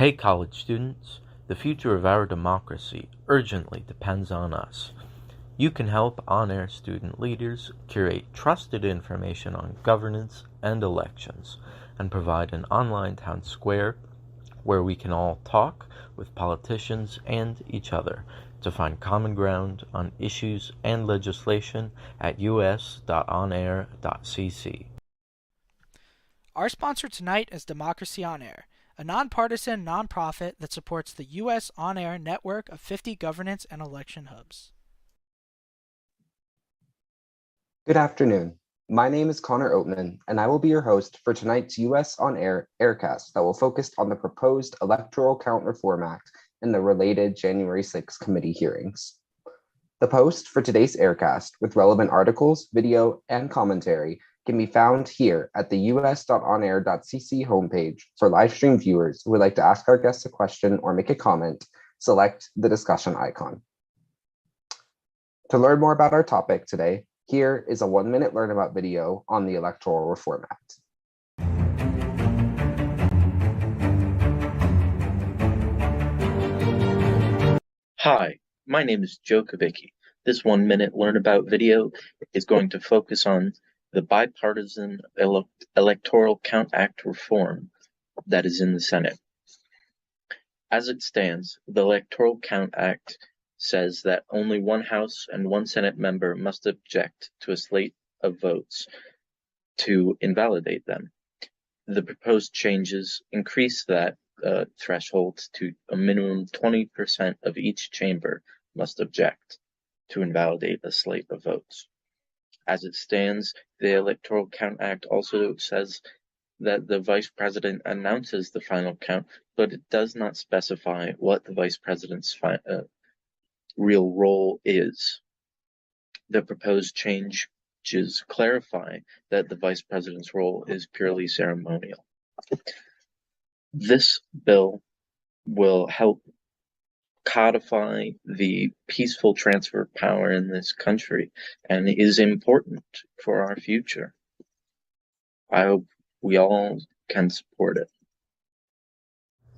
Hey college students, the future of our democracy urgently depends on us. You can help onAir student leaders curate trusted information on governance and elections, and provide an online town square where we can all talk with politicians and each other to find common ground on issues and legislation at us.onair.cc. Our sponsor tonight is Democracy on Air, a nonpartisan nonprofit that supports the U.S. on-air network of 50 governance and election hubs. Good afternoon. My name is Connor Oatman, and I will be your host for tonight's U.S. on Air Aircast that will focus on the proposed Electoral Count Reform Act and the related January 6 committee hearings. The post for today's Aircast with relevant articles, video, and commentary can be found here at the us.onair.cc homepage. For live stream viewers who would like to ask our guests a question or make a comment, select the discussion icon. To learn more about our topic today, here is a 1-minute learn about video on the Electoral Reform Act. Hi, my name is Joe Kubicki. This 1-minute learn about video is going to focus on the bipartisan Electoral Count Act reform that is in the Senate. As it stands, the Electoral Count Act says that only one House and one Senate member must object to a slate of votes to invalidate them. The proposed changes increase that threshold to a minimum 20% of each chamber must object to invalidate a slate of votes. As it stands, the Electoral Count Act also says that the Vice President announces the final count, but it does not specify what the Vice President's real role is. The proposed changes clarify that the Vice President's role is purely ceremonial. This bill will help codify the peaceful transfer of power in this country and is important for our future. I hope we all can support it.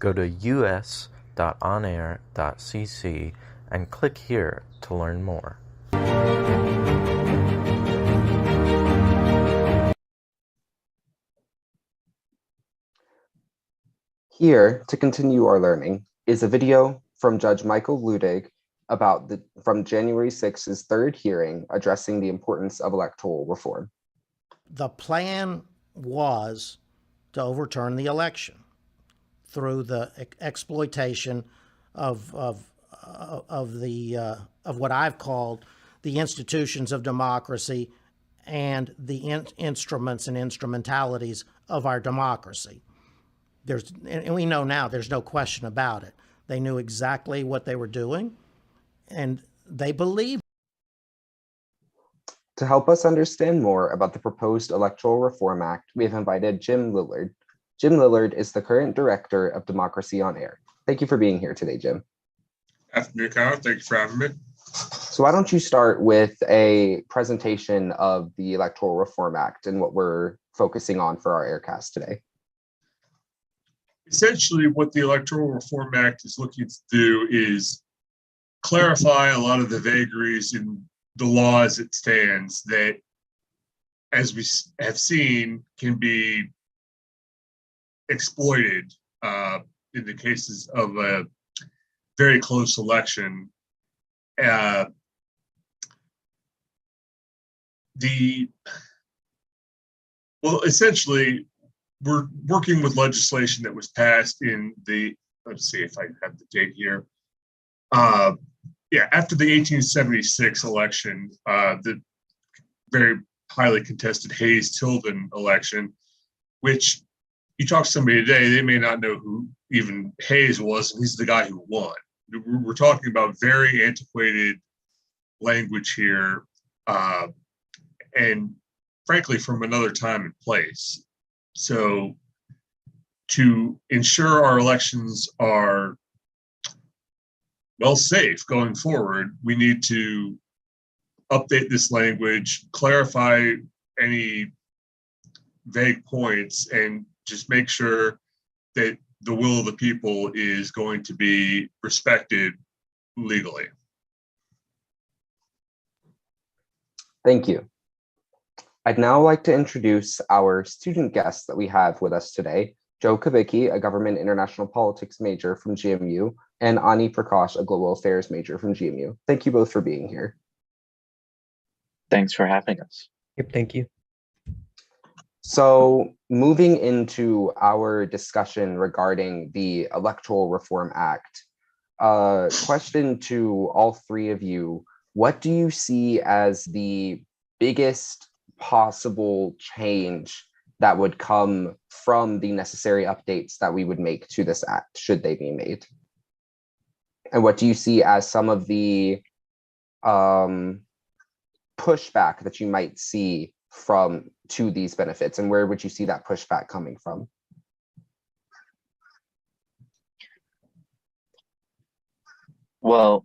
Go to us.onair.cc and click here to learn more. Here, to continue our learning, is a video from Judge Michael Ludig from January 6's third hearing addressing the importance of electoral reform. The plan was to overturn the election through the exploitation of what I've called the institutions of democracy and the instruments and instrumentalities of our democracy. And we know now there's no question about it. They knew exactly what they were doing, and they believed. To help us understand more about the proposed Electoral Reform Act, we have invited Jim Lillard. Jim Lillard is the current director of Democracy on Air. Thank you for being here today, Jim. Afternoon, Kyle. Thank you for having me. So why don't you start with a presentation of the Electoral Reform Act and what we're focusing on for our Aircast today? Essentially, what the Electoral Reform Act is looking to do is clarify a lot of the vagaries in the law as it stands that, as we have seen, can be exploited in the cases of a very close election. Essentially, we're working with legislation that was passed in the, let's see if I have the date here. After the 1876 election, the very highly contested Hayes-Tilden election, which you talk to somebody today, they may not know who even Hayes was, and he's the guy who won. We're talking about very antiquated language here, and frankly, from another time and place. So to ensure our elections are safe going forward, we need to update this language, clarify any vague points, and just make sure that the will of the people is going to be respected legally. Thank you. I'd now like to introduce our student guests that we have with us today, Joe Kubicki, a government international politics major from GMU, and Ani Prakash, a global affairs major from GMU. Thank you both for being here. Thanks for having us. Yep, thank you. So moving into our discussion regarding the Electoral Reform Act, question to all three of you, what do you see as the biggest possible change that would come from the necessary updates that we would make to this act, should they be made? And what do you see as some of the pushback that you might see to these benefits, and where would you see that pushback coming from? Well,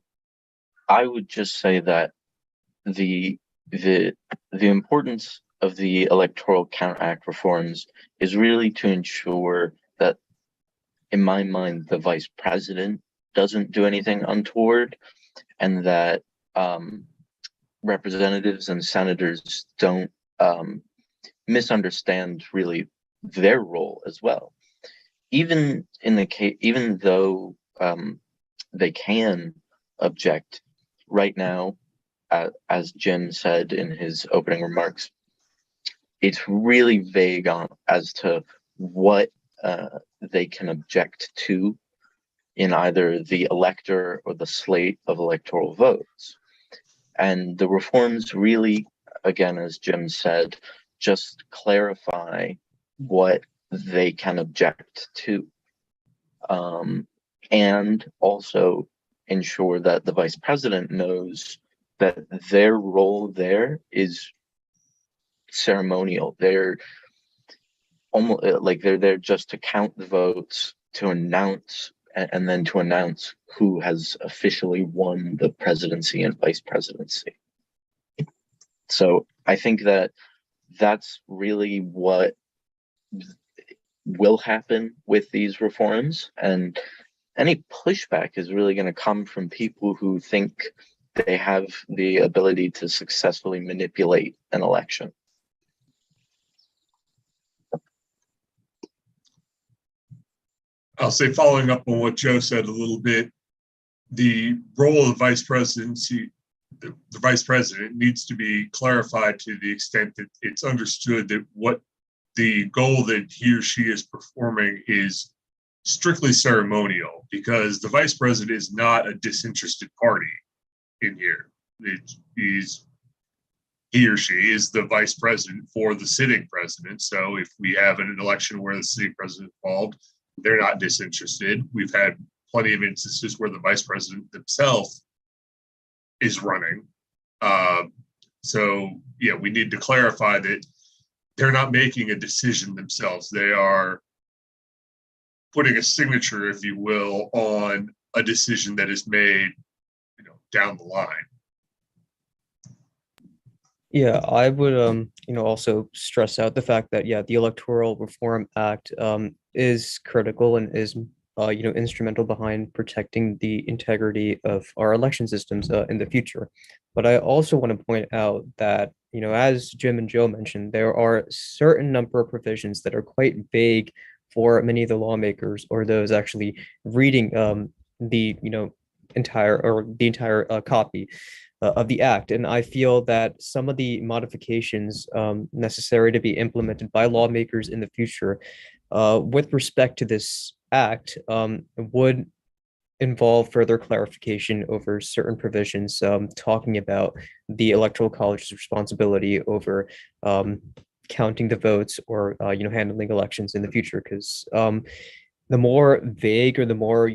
I would just say that the importance of the Electoral Count Act reforms is really to ensure that, in my mind, the vice president doesn't do anything untoward, and that representatives and senators don't misunderstand really their role as well. Even though they can object right now, as Jim said in his opening remarks, it's really vague as to what they can object to in either the elector or the slate of electoral votes. And the reforms really, again, as Jim said, just clarify what they can object to, and also ensure that the vice president knows that their role there is ceremonial. They're almost like they're there just to count the votes, to announce, and then to announce who has officially won the presidency and vice presidency. So I think that that's really what will happen with these reforms, and any pushback is really going to come from people who think they have the ability to successfully manipulate an election. I'll say, following up on what Joe said a little bit, the role of the vice presidency, the vice president needs to be clarified to the extent that it's understood that what the goal that he or she is performing is strictly ceremonial, because the vice president is not a disinterested party in here. He or she is the vice president for the sitting president. So if we have an election where the sitting president is involved, they're not disinterested. We've had plenty of instances where the vice president themselves is running. So yeah, we need to clarify that they're not making a decision themselves. They are putting a signature, if you will, on a decision that is made, down the line. Yeah, I would also stress out the fact that the Electoral Reform Act is critical and is instrumental behind protecting the integrity of our election systems in the future. But I also want to point out that as Jim and Joe mentioned, there are a certain number of provisions that are quite vague for many of the lawmakers or those actually reading the entire copy of the act. And I feel that some of the modifications necessary to be implemented by lawmakers in the future with respect to this act would involve further clarification over certain provisions, talking about the Electoral College's responsibility over counting the votes or handling elections in the future. Because the more vague or the more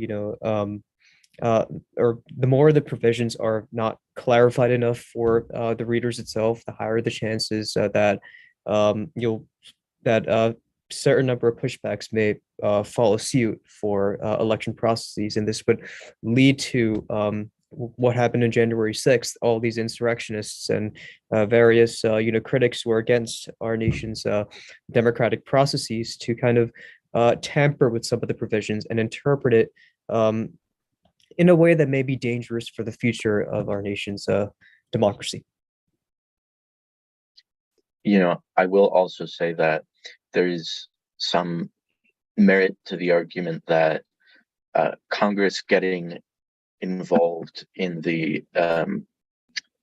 or the more the provisions are not clarified enough for the readers itself, the higher the chances that certain number of pushbacks may follow suit for election processes, and this would lead to what happened on January 6th. All these insurrectionists and various critics who are against our nation's democratic processes to kind of tamper with some of the provisions and interpret it in a way that may be dangerous for the future of our nation's democracy. I will also say that there is some merit to the argument that Congress getting involved in the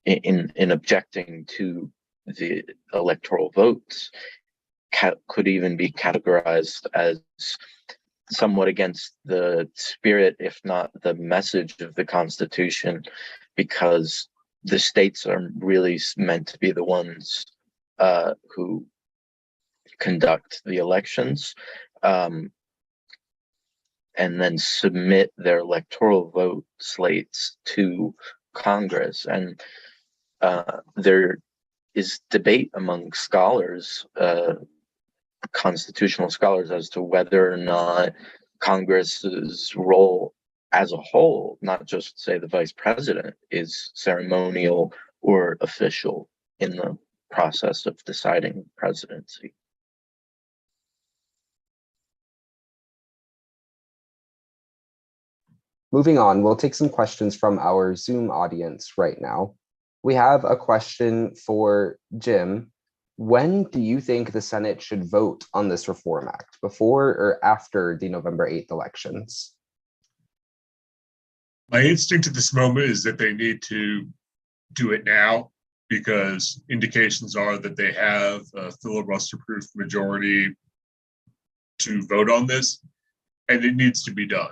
in objecting to the electoral votes could even be categorized as somewhat against the spirit, if not the message of the Constitution, because the states are really meant to be the ones who conduct the elections, and then submit their electoral vote slates to Congress. And there is debate among scholars, constitutional scholars, as to whether or not Congress's role as a whole, not just say the vice president, is ceremonial or official in the process of deciding presidency. Moving on, we'll take some questions from our Zoom audience right now. We have a question for Jim. When do you think the Senate should vote on this Reform Act, before or after the November 8th elections? My instinct at this moment is that they need to do it now, because indications are that they have a filibuster-proof majority to vote on this, and it needs to be done.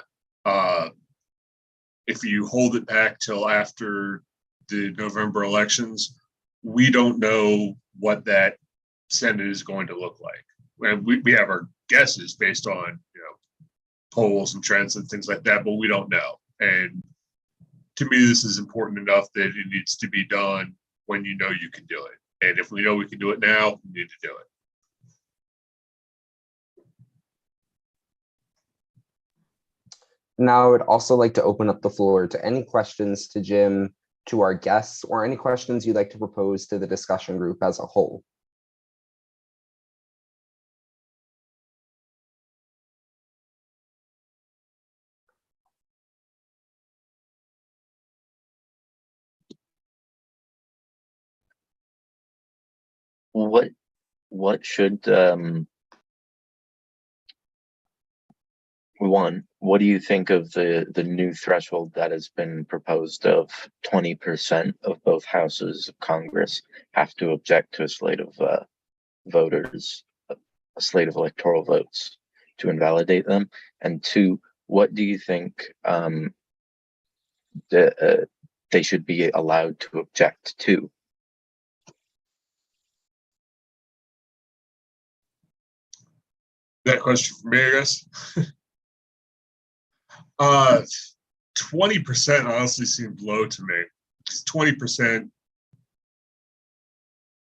If you hold it back till after the November elections, we don't know what that Senate is going to look like. And we have our guesses based on polls and trends and things like that, but we don't know. And to me, this is important enough that it needs to be done when you know you can do it. And if we know we can do it now, we need to do it. Now, I would also like to open up the floor to any questions to Jim, to our guests, or any questions you'd like to propose to the discussion group as a whole. What should what do you think of the new threshold that has been proposed of 20% of both houses of Congress have to object to a slate of voters, a slate of electoral votes to invalidate them? And two, what do you think they should be allowed to object to? That question for me, I guess. 20% honestly seemed low to me. 20%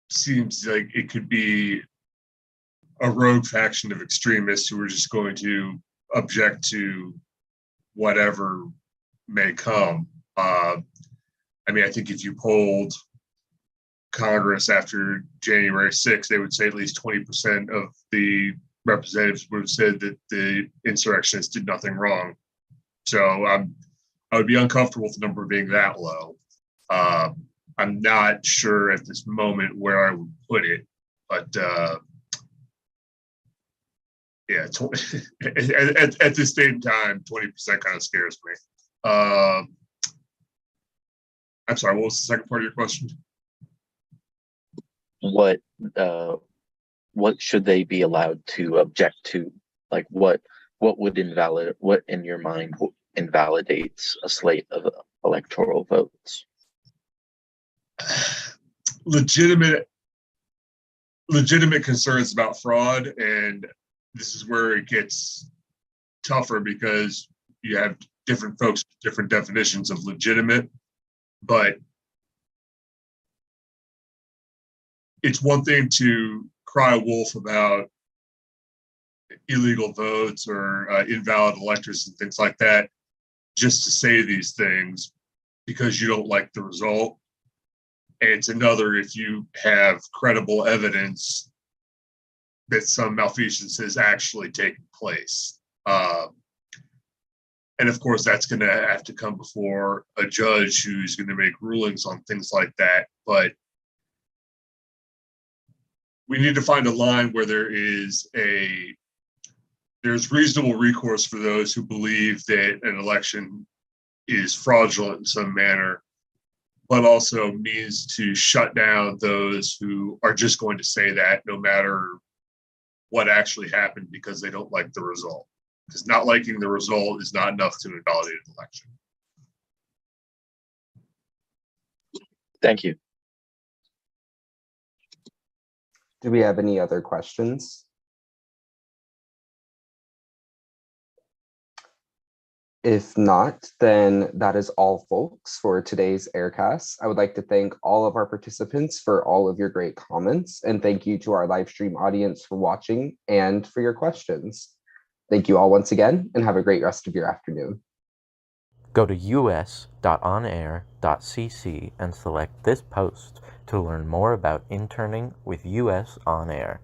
seems like it could be a rogue faction of extremists who are just going to object to whatever may come. I think if you polled Congress after January 6th, they would say at least 20% of the representatives would have said that the insurrectionists did nothing wrong. So I would be uncomfortable with the number being that low. I'm not sure at this moment where I would put it, but yeah, at this date and time, 20% kind of scares me. I'm sorry, what was the second part of your question? What should they be allowed to object to? Like what in your mind invalidates a slate of electoral votes? Legitimate concerns about fraud, and this is where it gets tougher because you have different folks with different definitions of legitimate. But it's one thing to cry wolf about illegal votes or invalid electors and things like that, just to say these things because you don't like the result. And it's another if you have credible evidence that some malfeasance has actually taken place. And of course, that's going to have to come before a judge who's going to make rulings on things like that. But we need to find a line where there's reasonable recourse for those who believe that an election is fraudulent in some manner, but also means to shut down those who are just going to say that no matter what actually happened because they don't like the result. Because not liking the result is not enough to invalidate an election. Thank you. Do we have any other questions? If not, then that is all, folks, for today's Aircast. I would like to thank all of our participants for all of your great comments, and thank you to our live stream audience for watching and for your questions. Thank you all once again, and have a great rest of your afternoon. Go to us.onair.cc and select this post to learn more about interning with US On Air.